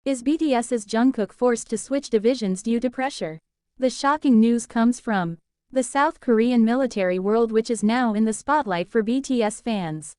Is BTS's Jungkook forced to switch divisions due to pressure? The shocking news comes from the South Korean military world, which is now in the spotlight for BTS fans.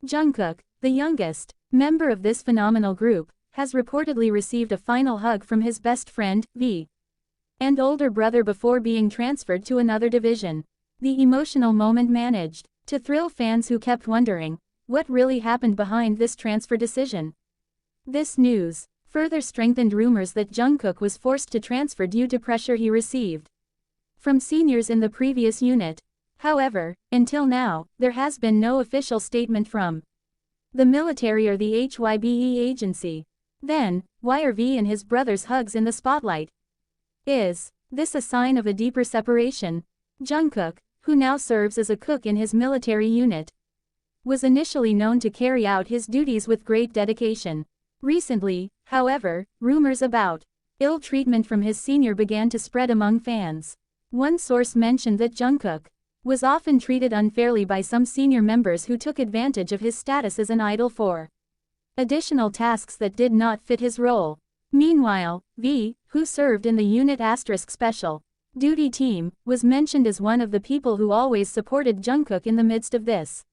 Jungkook, the youngest member of this phenomenal group, has reportedly received a final hug from his best friend, V, and older brother before being transferred to another division. The emotional moment managed to thrill fans who kept wondering what really happened behind this transfer decision. This news further strengthened rumors that Jungkook was forced to transfer due to pressure he received from seniors in the previous unit. However, until now, there has been no official statement from the military or the HYBE agency. Then, why are V and his brother's hugs in the spotlight? Is this a sign of a deeper separation? Jungkook, who now serves as a cook in his military unit, was initially known to carry out his duties with great dedication. Recently, however, rumors about ill treatment from his senior began to spread among fans. One source mentioned that Jungkook was often treated unfairly by some senior members who took advantage of his status as an idol for additional tasks that did not fit his role. Meanwhile, V, who served in the unit Special Duty team, was mentioned as one of the people who always supported Jungkook in the midst of this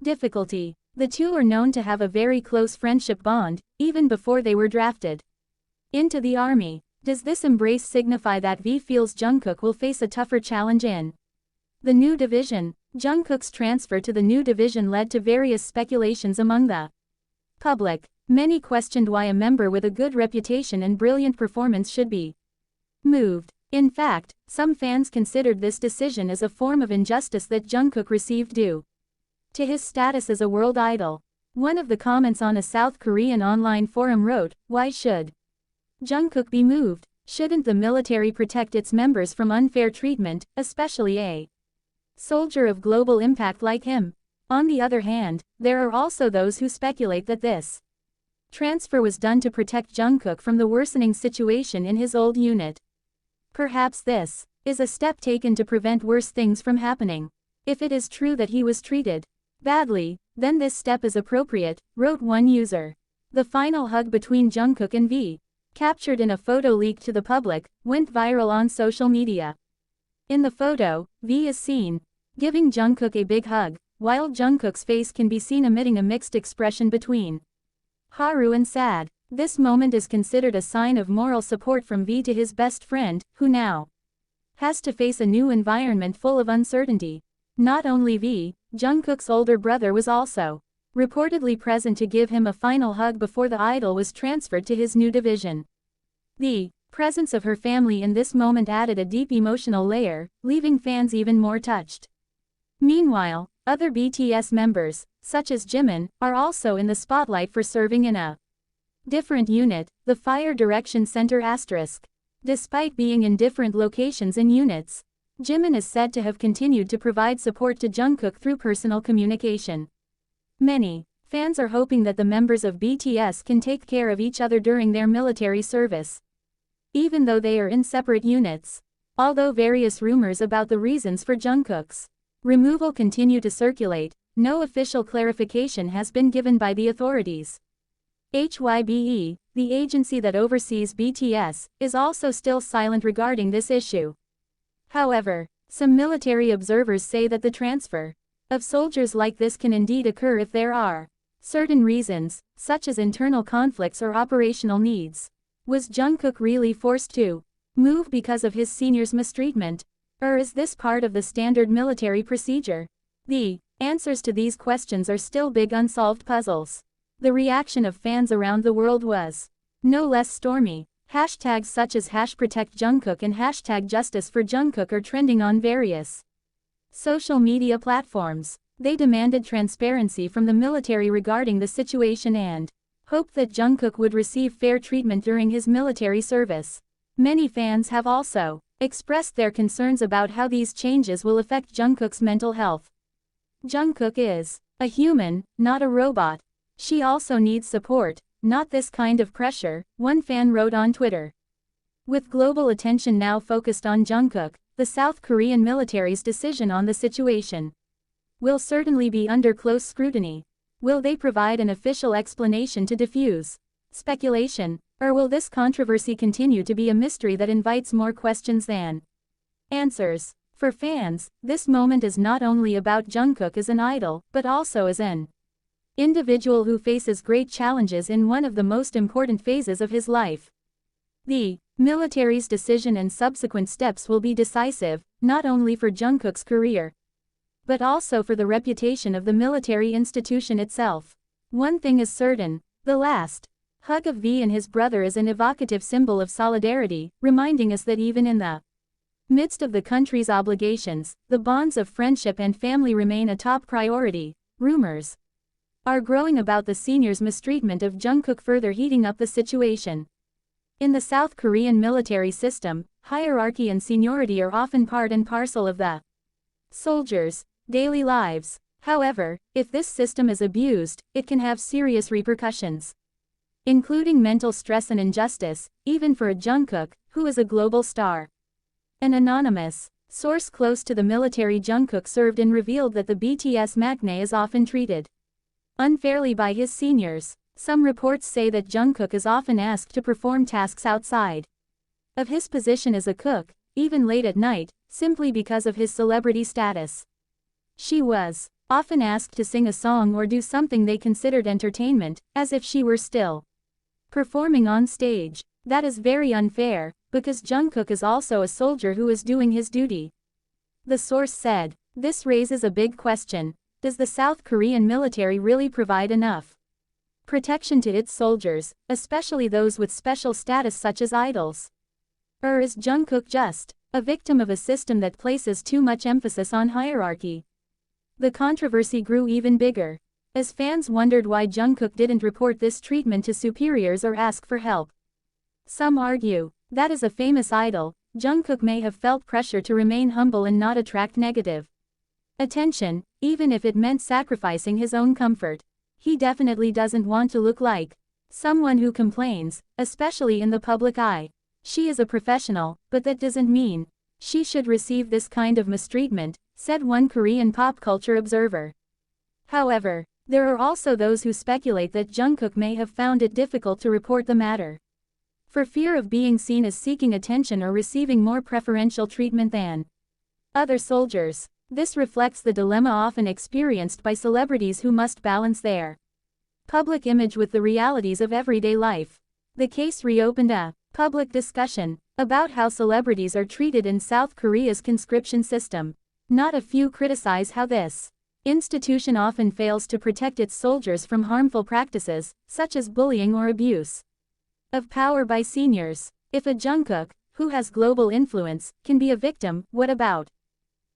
difficulty. The two are known to have a very close friendship bond, even before they were drafted into the army. Does this embrace signify that V feels Jungkook will face a tougher challenge in the new division? Jungkook's transfer to the new division led to various speculations among the public. Many questioned why a member with a good reputation and brilliant performance should be moved. In fact, some fans considered this decision as a form of injustice that Jungkook received due to his status as a world idol. One of the comments on a South Korean online forum wrote, "Why should Jungkook be moved? Shouldn't the military protect its members from unfair treatment, especially a soldier of global impact like him?" On the other hand, there are also those who speculate that this transfer was done to protect Jungkook from the worsening situation in his old unit. Perhaps this is a step taken to prevent worse things from happening. If it is true that he was treated badly, then this step is appropriate, wrote one user. The final hug between Jungkook and V, captured in a photo leaked to the public, went viral on social media. In the photo, V is seen giving Jungkook a big hug, while Jungkook's face can be seen emitting a mixed expression between haru and sad. This moment is considered a sign of moral support from V to his best friend, who now has to face a new environment full of uncertainty. Not only V, Jungkook's older brother was also reportedly present to give him a final hug before the idol was transferred to his new division. The presence of her family in this moment added a deep emotional layer, leaving fans even more touched. Meanwhile, other BTS members, such as Jimin, are also in the spotlight for serving in a different unit, the Fire Direction Center *. Despite being in different locations and units, Jimin is said to have continued to provide support to Jungkook through personal communication. Many fans are hoping that the members of BTS can take care of each other during their military service, even though they are in separate units. Although various rumors about the reasons for Jungkook's removal continue to circulate, no official clarification has been given by the authorities. HYBE, the agency that oversees BTS, is also still silent regarding this issue. However, some military observers say that the transfer of soldiers like this can indeed occur if there are certain reasons, such as internal conflicts or operational needs. Was Jungkook really forced to move because of his senior's mistreatment? Or is this part of the standard military procedure? The answers to these questions are still big unsolved puzzles. The reaction of fans around the world was no less stormy. Hashtags such as #ProtectJungkook and #JusticeForJungkook are trending on various social media platforms. They demanded transparency from the military regarding the situation and hoped that Jungkook would receive fair treatment during his military service. Many fans have also expressed their concerns about how these changes will affect Jungkook's mental health. Jungkook is a human, not a robot. She also needs support, not this kind of pressure, one fan wrote on Twitter. With global attention now focused on Jungkook, the South Korean military's decision on the situation will certainly be under close scrutiny. Will they provide an official explanation to diffuse speculation? Or will this controversy continue to be a mystery that invites more questions than answers? For fans, this moment is not only about Jungkook as an idol, but also as an individual who faces great challenges in one of the most important phases of his life. The military's decision and subsequent steps will be decisive, not only for Jungkook's career, but also for the reputation of the military institution itself. One thing is certain, the last hug of V and his brother is an evocative symbol of solidarity, reminding us that even in the midst of the country's obligations, the bonds of friendship and family remain a top priority. Rumors are growing about the seniors' mistreatment of Jungkook, further heating up the situation. In the South Korean military system, hierarchy and seniority are often part and parcel of the soldiers' daily lives. However, if this system is abused, it can have serious repercussions, including mental stress and injustice, even for a Jungkook, who is a global star. An anonymous source close to the military Jungkook served and revealed that the BTS magnate is often treated unfairly by his seniors. Some reports say that Jungkook is often asked to perform tasks outside of his position as a cook, even late at night, simply because of his celebrity status. She was often asked to sing a song or do something they considered entertainment, as if she were still performing on stage. That is very unfair, because Jungkook is also a soldier who is doing his duty. The source said, this raises a big question. Does the South Korean military really provide enough protection to its soldiers, especially those with special status such as idols? Or is Jungkook just a victim of a system that places too much emphasis on hierarchy? The controversy grew even bigger, as fans wondered why Jungkook didn't report this treatment to superiors or ask for help. Some argue that as a famous idol, Jungkook may have felt pressure to remain humble and not attract negative attention, even if it meant sacrificing his own comfort. He definitely doesn't want to look like someone who complains, especially in the public eye. She is a professional, but that doesn't mean she should receive this kind of mistreatment, said one Korean pop culture observer. However, there are also those who speculate that Jungkook may have found it difficult to report the matter, for fear of being seen as seeking attention or receiving more preferential treatment than other soldiers. This reflects the dilemma often experienced by celebrities who must balance their public image with the realities of everyday life. The case reopened a public discussion about how celebrities are treated in South Korea's conscription system. Not a few criticize how this institution often fails to protect its soldiers from harmful practices, such as bullying or abuse of power by seniors. If a Jungkook, who has global influence, can be a victim, what about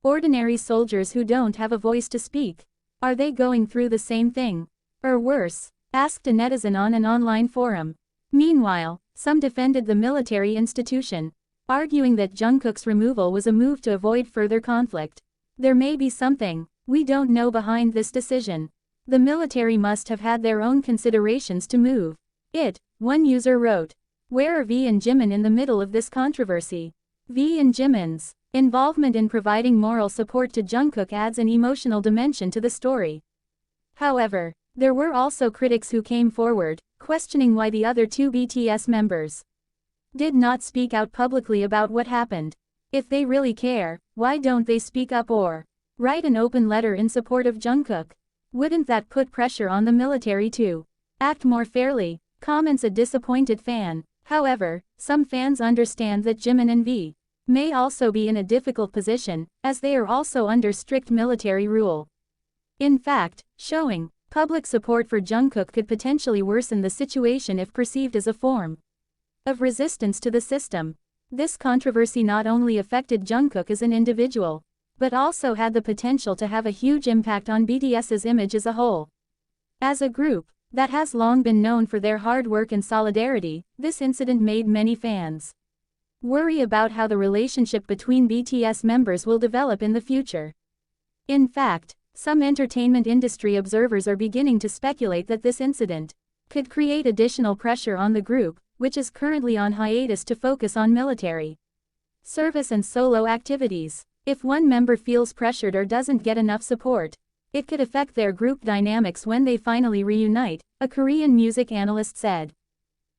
ordinary soldiers who don't have a voice to speak? Are they going through the same thing? Or worse? Asked a netizen on an online forum. Meanwhile, some defended the military institution, arguing that Jungkook's removal was a move to avoid further conflict. There may be something we don't know behind this decision. The military must have had their own considerations to move it, one user wrote. Where are V and Jimin in the middle of this controversy? V and Jimin's involvement in providing moral support to Jungkook adds an emotional dimension to the story. However, there were also critics who came forward, questioning why the other two BTS members did not speak out publicly about what happened. If they really care, why don't they speak up or write an open letter in support of Jungkook? Wouldn't that put pressure on the military to act more fairly? Comments a disappointed fan. However, some fans understand that Jimin and V may also be in a difficult position, as they are also under strict military rule. In fact, showing public support for Jungkook could potentially worsen the situation if perceived as a form of resistance to the system. This controversy not only affected Jungkook as an individual, but also had the potential to have a huge impact on BTS's image as a whole. As a group that has long been known for their hard work and solidarity, this incident made many fans worry about how the relationship between BTS members will develop in the future. In fact, some entertainment industry observers are beginning to speculate that this incident could create additional pressure on the group, which is currently on hiatus to focus on military service and solo activities. If one member feels pressured or doesn't get enough support, it could affect their group dynamics when they finally reunite, a Korean music analyst said.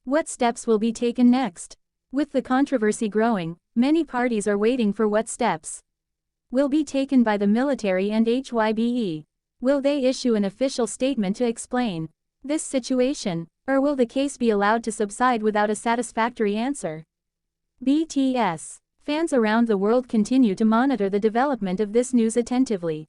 What steps will be taken next? With the controversy growing, many parties are waiting for what steps will be taken by the military and HYBE. Will they issue an official statement to explain this situation, or will the case be allowed to subside without a satisfactory answer? BTS fans around the world continue to monitor the development of this news attentively.